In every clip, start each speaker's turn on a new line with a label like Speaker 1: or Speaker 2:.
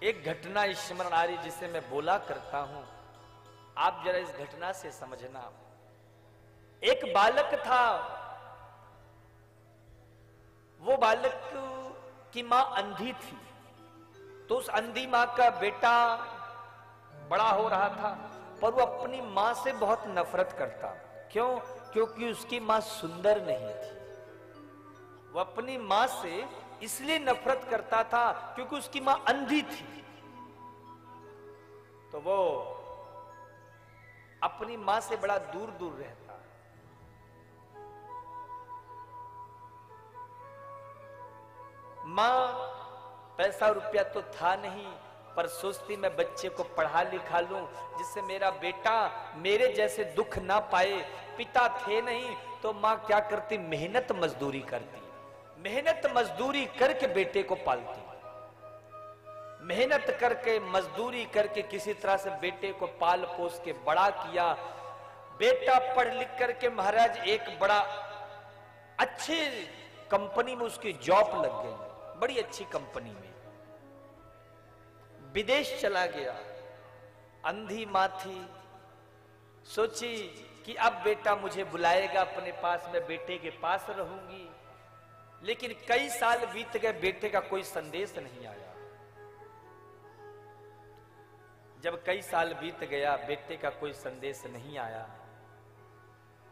Speaker 1: एक घटना स्मरण आ रही जिसे मैं बोला करता हूं, आप जरा इस घटना से समझना। एक बालक था, वो बालक की मां अंधी थी, तो उस अंधी मां का बेटा बड़ा हो रहा था, पर वो अपनी मां से बहुत नफरत करता। क्यों? क्योंकि उसकी मां सुंदर नहीं थी। वो अपनी मां से इसलिए नफरत करता था क्योंकि उसकी मां अंधी थी। तो वो अपनी मां से बड़ा दूर दूर रहता। मां पैसा रुपया तो था नहीं, पर सोचती मैं बच्चे को पढ़ा लिखा लूं जिससे मेरा बेटा मेरे जैसे दुख ना पाए। पिता थे नहीं तो मां क्या करती, मेहनत मजदूरी करती, मेहनत मजदूरी करके बेटे को पालती, मेहनत करके मजदूरी करके किसी तरह से बेटे को पाल पोस के बड़ा किया। बेटा पढ़ लिख करके महाराज एक बड़ा अच्छी कंपनी में उसकी जॉब लग गई, बड़ी अच्छी कंपनी में। विदेश चला गया। अंधी मां थी, सोची कि अब बेटा मुझे बुलाएगा अपने पास, मैं बेटे के पास रहूंगी। लेकिन कई साल बीत गए, बेटे का कोई संदेश नहीं आया। जब कई साल बीत गया, बेटे का कोई संदेश नहीं आया,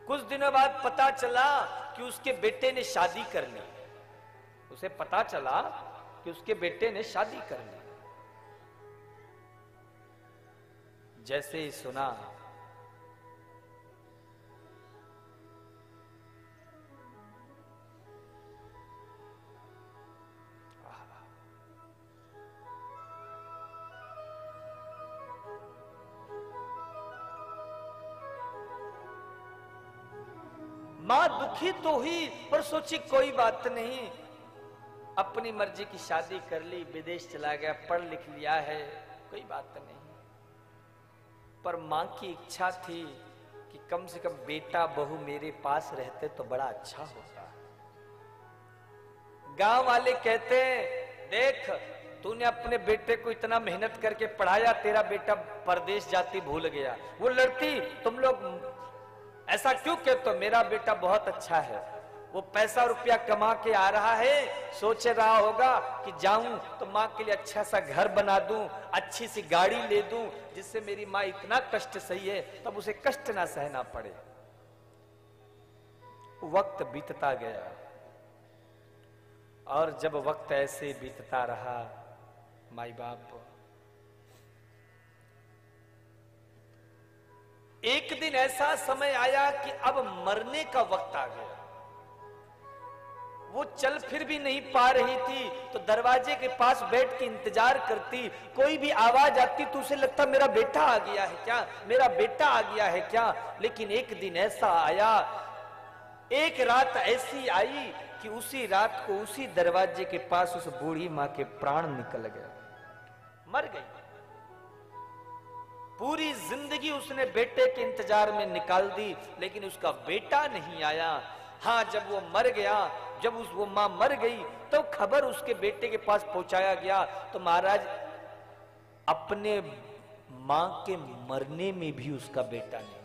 Speaker 1: कुछ दिनों बाद पता चला कि उसके बेटे ने शादी कर ली। उसे पता चला कि उसके बेटे ने शादी कर ली। जैसे ही सुना, मां दुखी तो हुई, पर सोची कोई बात नहीं, अपनी मर्जी की शादी कर ली, विदेश चला गया, पढ़ लिख लिया है, कोई बात नहीं। पर मां की इच्छा थी कि कम से कम बेटा बहू मेरे पास रहते तो बड़ा अच्छा होता। गांव वाले कहते, देख तूने अपने बेटे को इतना मेहनत करके पढ़ाया, तेरा बेटा परदेश जाती भूल गया। वो लड़ती, तुम लोग ऐसा क्यों कहते हो, मेरा बेटा बहुत अच्छा है, वो पैसा रुपया कमा के आ रहा है, सोच रहा होगा कि जाऊं तो मां के लिए अच्छा सा घर बना दूं, अच्छी सी गाड़ी ले दूं, जिससे मेरी मां इतना कष्ट सही है तब उसे कष्ट ना सहना पड़े। वक्त बीतता गया, और जब वक्त ऐसे बीतता रहा, माई बाप, एक दिन ऐसा समय आया कि अब मरने का वक्त आ गया। वो चल फिर भी नहीं पा रही थी, तो दरवाजे के पास बैठ के इंतजार करती। कोई भी आवाज आती तो उसे लगता मेरा बेटा आ गया है क्या, मेरा बेटा आ गया है क्या। लेकिन एक दिन ऐसा आया, एक रात ऐसी आई कि उसी रात को उसी दरवाजे के पास उस बूढ़ी मां के प्राण निकल गए, मर गई। पूरी जिंदगी उसने बेटे के इंतजार में निकाल दी, लेकिन उसका बेटा नहीं आया। हाँ, जब वो मर गया, जब वो मां मर गई, तो खबर उसके बेटे के पास पहुंचाया गया। तो महाराज अपने मां के मरने में भी उसका बेटा नहीं,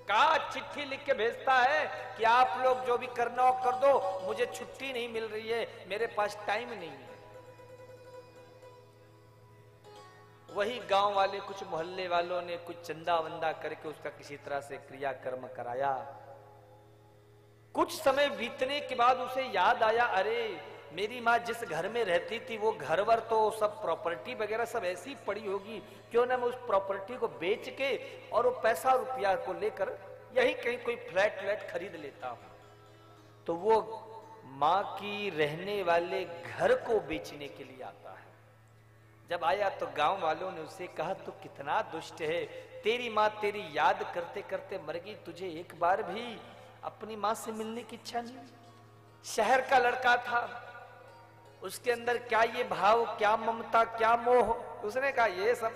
Speaker 1: कहा चिट्ठी लिख के भेजता है कि आप लोग जो भी करना हो कर दो, मुझे छुट्टी नहीं मिल रही है, मेरे पास टाइम नहीं है। वही गांव वाले, कुछ मोहल्ले वालों ने कुछ चंदा वंदा करके उसका किसी तरह से क्रियाकर्म कराया। कुछ समय बीतने के बाद उसे याद आया, अरे मेरी माँ जिस घर में रहती थी वो घर वर तो सब प्रॉपर्टी वगैरह सब ऐसी पड़ी होगी, क्यों ना मैं उस प्रॉपर्टी को बेच के और वो पैसा रुपया को लेकर यही कहीं कोई फ्लैट व्लैट खरीद लेता हूं। तो वो माँ की रहने वाले घर को बेचने के लिए आता है। जब आया तो गांव वालों ने उसे कहा, तू कितना दुष्ट है, तेरी माँ तेरी याद करते करते मर गई, तुझे एक बार भी अपनी माँ से मिलने की इच्छा नहीं। शहर का लड़का था, उसके अंदर क्या ये भाव, क्या ममता, क्या मोह। उसने कहा ये सब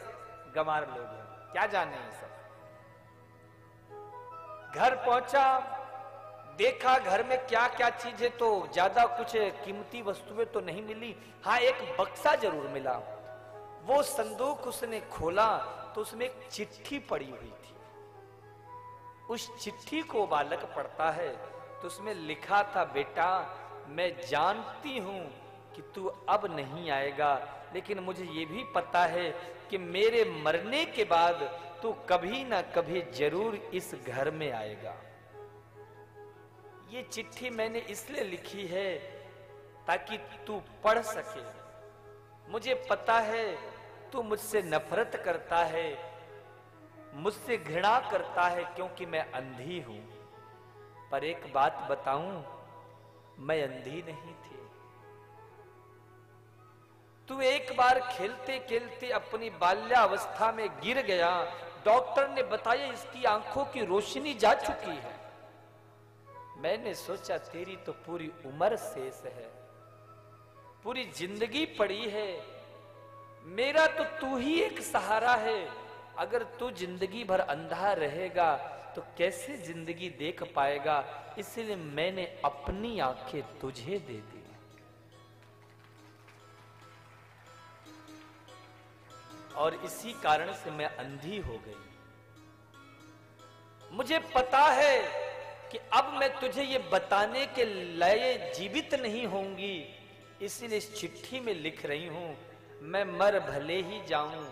Speaker 1: गंवार लोग हैं, क्या जाने ये सब। घर पहुंचा, देखा घर में क्या क्या चीज है, तो ज्यादा कुछ कीमती वस्तुएं तो नहीं मिली। हाँ, एक बक्सा जरूर मिला। वो संदूक उसने खोला तो उसमें एक चिट्ठी पड़ी हुई थी। उस चिट्ठी को बालक पढ़ता है तो उसमें लिखा था, बेटा मैं जानती हूं कि तू अब नहीं आएगा, लेकिन मुझे ये भी पता है कि मेरे मरने के बाद तू कभी ना कभी जरूर इस घर में आएगा। ये चिट्ठी मैंने इसलिए लिखी है ताकि तू पढ़ सके। मुझे पता है तू मुझसे नफरत करता है, मुझसे घृणा करता है, क्योंकि मैं अंधी हूं। पर एक बात बताऊं, मैं अंधी नहीं थी। तू एक बार खेलते खेलते अपनी बाल्यावस्था में गिर गया। डॉक्टर ने बताया इसकी आंखों की रोशनी जा चुकी है। मैंने सोचा तेरी तो पूरी उम्र शेष है, पूरी जिंदगी पड़ी है, मेरा तो तू ही एक सहारा है। अगर तू जिंदगी भर अंधा रहेगा तो कैसे जिंदगी देख पाएगा, इसलिए मैंने अपनी आंखें तुझे दे दी। और इसी कारण से मैं अंधी हो गई। मुझे पता है कि अब मैं तुझे ये बताने के लिए जीवित नहीं होंगी, इसलिए इस चिट्ठी में लिख रही हूं, मैं मर भले ही जाऊं,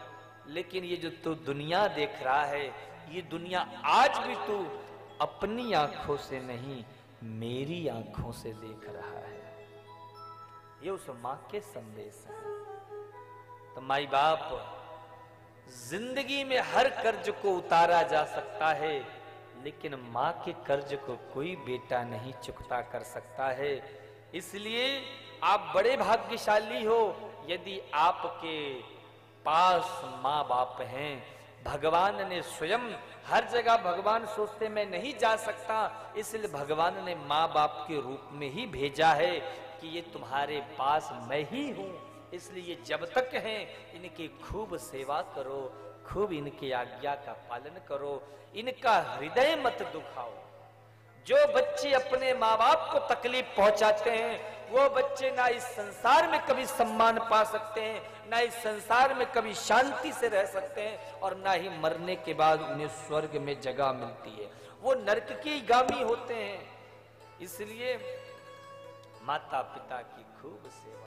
Speaker 1: लेकिन ये जो तू दुनिया देख रहा है, ये दुनिया आज भी तू अपनी आंखों से नहीं मेरी आंखों से देख रहा है। ये उस मां के संदेश है। तो माई बाप, जिंदगी में हर कर्ज को उतारा जा सकता है, लेकिन मां के कर्ज को कोई बेटा नहीं चुकता कर सकता है। इसलिए आप बड़े भाग्यशाली हो यदि आपके पास मां बाप हैं। भगवान ने स्वयं, हर जगह भगवान सोचते मैं नहीं जा सकता, इसलिए भगवान ने मां बाप के रूप में ही भेजा है कि ये तुम्हारे पास मैं ही हूं। इसलिए जब तक हैं इनकी खूब सेवा करो, खूब इनकी आज्ञा का पालन करो, इनका हृदय मत दुखाओ। जो बच्चे अपने माँ बाप को तकलीफ पहुंचाते हैं, वो बच्चे ना इस संसार में कभी सम्मान पा सकते हैं, ना इस संसार में कभी शांति से रह सकते हैं, और ना ही मरने के बाद उन्हें स्वर्ग में जगह मिलती है। वो नरक के गामी होते हैं। इसलिए माता पिता की खूब सेवा।